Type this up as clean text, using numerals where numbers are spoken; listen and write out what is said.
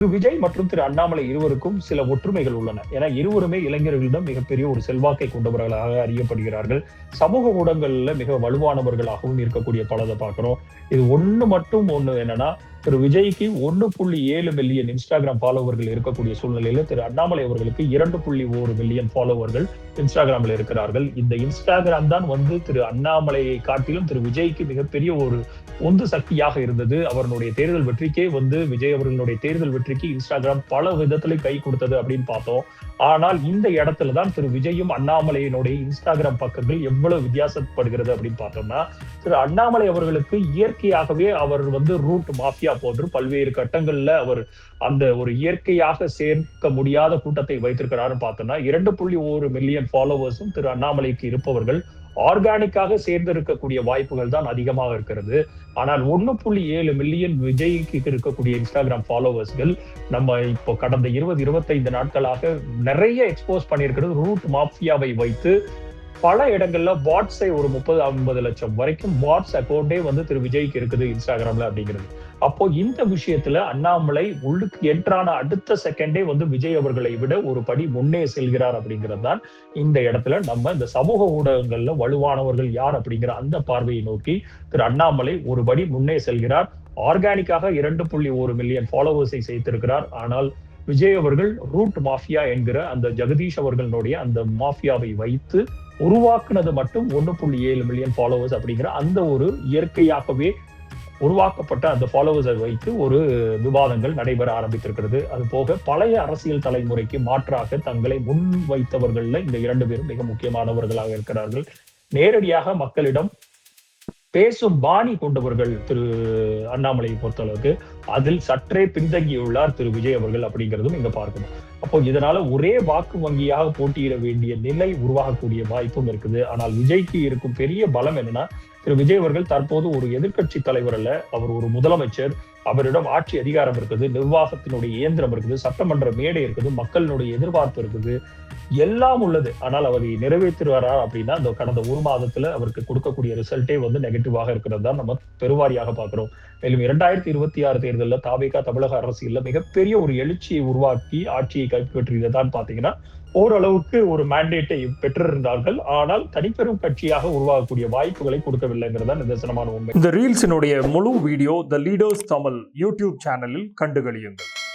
திரு விஜய் மற்றும் திரு அண்ணாமலை இருவருக்கும் சில ஒற்றுமைகள் உள்ளன. ஏன்னா இருவருமே இளைஞர்களிடம் மிகப்பெரிய ஒரு செல்வாக்கை கொண்டவர்களாக அறியப்படுகிறார்கள். சமூக ஊடகங்கள்ல மிக வலுவானவர்களாகவும் இருக்கக்கூடிய பலதை பார்க்கிறோம். இது ஒண்ணு என்னன்னா, திரு விஜய்க்கு 1.7 மில்லியன் இன்ஸ்டாகிராம் ஃபாலோவர்கள் இருக்கக்கூடிய சூழ்நிலையில திரு அண்ணாமலை அவர்களுக்கு 2.1 மில்லியன் ஃபாலோவர்கள் இன்ஸ்டாகிராம்ல இருக்கிறார்கள். இந்த இன்ஸ்டாகிராம் தான் திரு அண்ணாமலையை காட்டிலும் திரு விஜய்க்கு மிகப்பெரிய ஒரு உந்து சக்தியாக இருந்தது. அவர்களுடைய தேர்தல் வெற்றிக்கே விஜய் அவர்களுடைய தேர்தல் வெற்றிக்கு இன்ஸ்டாகிராம் பல விதத்துல கை கொடுத்தது அப்படின்னு பார்த்தோம். ஆனால் இந்த இடத்துலதான் திரு விஜயும் அண்ணாமலையினுடைய இன்ஸ்டாகிராம் பக்கங்கள் எவ்வளவு வித்தியாசப்படுகிறது அப்படின்னு பார்த்தோம்னா, திரு அண்ணாமலை அவர்களுக்கு இயற்கையாகவே அவர் ரூட் மாஃபியா போன்று பல்வேறு கட்டங்கள்ல அவர் அந்த ஒரு இயற்கையாக சேர்க்க முடியாத கூட்டத்தை வைத்திருக்கிறாருன்னு பார்த்தோம்னா, 2.1 மில்லியன் ஃபாலோவர்ஸும் திரு அண்ணாமலைக்கு இருப்பவர்கள் ஆர்கானிக்காக சேர்ந்திருக்கக்கூடிய வாய்ப்புகள் தான் அதிகமாக இருக்கிறது. ஆனால் 1.7 மில்லியன் விஜய்க்கு இருக்கக்கூடிய இன்ஸ்டாகிராம் ஃபாலோவர்ஸ்கள் நம்ம இப்போ கடந்த 20-25 நாட்களாக நிறைய எக்ஸ்போஸ் பண்ணியிருக்கிறது. ரூட் மாஃபியாவை வைத்து பல இடங்கள்ல பாட்ஸை ஒரு 30-50 லட்சம் வரைக்கும் பாட்ஸ் அக்கௌண்டே திரு விஜய்க்கு இருக்குது இன்ஸ்டாகிராம்ல அப்படிங்கிறது. அப்போ இந்த விஷயத்துல அண்ணாமலை உள்ளுக்கு என்ட்ரான அடுத்த செகண்டே விஜய் அவர்களை விட ஒரு படி முன்னே செல்கிறார் அப்படிங்கிறது தான் இந்த இடத்துல நம்ம இந்த சமூக ஊடகங்கள்ல வலுவானவர்கள் யார் அப்படிங்கிற அந்த பார்வையை நோக்கி திரு அண்ணாமலை ஒரு படி முன்னே செல்கிறார். ஆர்கானிக்காக 2.1 மில்லியன் ஃபாலோவர்ஸை சேர்த்திருக்கிறார். ஆனால் விஜய் அவர்கள் ரூட் மாஃபியா என்கிற அந்த ஜெகதீஷ் அவர்களுடைய அந்த மாஃபியாவை வைத்து உருவாக்குனது மட்டும் 1.7 மில்லியன் ஃபாலோவர்ஸ் அப்படிங்கிற அந்த ஒரு இயற்கையாகவே உருவாக்கப்பட்ட அந்த ஃபாலோவர்ஸை வைத்து ஒரு விவாதங்கள் நடைபெற ஆரம்பித்திருக்கிறது. அது போக பழைய அரசியல் தலைமுறைக்கு மாற்றாக தங்களை முன் வைத்தவர்கள்ல இந்த 2 பேரும் மிக முக்கியமானவர்களாக இருக்கிறார்கள். நேரடியாக மக்களிடம் பேசும் பாணி கொண்டவர்கள் திரு அண்ணாமலையை பொறுத்தளவுக்கு அதில் சற்றே பின்தங்கியுள்ளார் திரு விஜய் அவர்கள் அப்படிங்கிறதும் இங்க பார்க்கணும். அப்போ இதனால ஒரே வாக்கு வங்கியாக போட்டியிட வேண்டிய நிலை உருவாகக்கூடிய வாய்ப்பும் இருக்குது. ஆனால் விஜய்க்கு இருக்கும் பெரிய பலம் என்னன்னா, திரு விஜய் அவர்கள் தற்போது ஒரு எதிர்கட்சி தலைவர் அல்ல, அவர் ஒரு முதலமைச்சர். அவரிடம் ஆட்சி அதிகாரம் இருக்குது, நிர்வாகத்தினுடைய இயந்திரம் இருக்குது, சட்டமன்ற மேடை இருக்குது, மக்களினுடைய எதிர்பார்ப்பு இருக்குது, எல்லாம் உள்ளது. ஆனால் அவர் நிறைவேற்றுவாரா அப்படின்னா இந்த கடந்த 1 மாதத்துல அவருக்கு கொடுக்கக்கூடிய ரிசல்ட்டே நெகட்டிவாக இருக்கிறது தான் நம்ம பெருவாரியாக பார்க்கிறோம். மேலும் 2026 தேர்தலில் தாவேகா தமிழக அரசியல்ல மிகப்பெரிய ஒரு எழுச்சியை உருவாக்கி ஆட்சியை கைப்பற்றியதான் பாத்தீங்கன்னா ஓரளவுக்கு ஒரு மேண்டேட்டை பெற்றிருந்தார்கள். ஆனால் தனிப்பெரும் கட்சியாக உருவாகக்கூடிய வாய்ப்புகளை கொடுக்கவில்லைங்கிறதா நிதர்சனமான உண்மை. இந்த ரீல்ஸினுடைய முழு வீடியோ த லீடர்ஸ் தமிழ் யூடியூப் சேனலில் கண்டுகளியுங்கள்.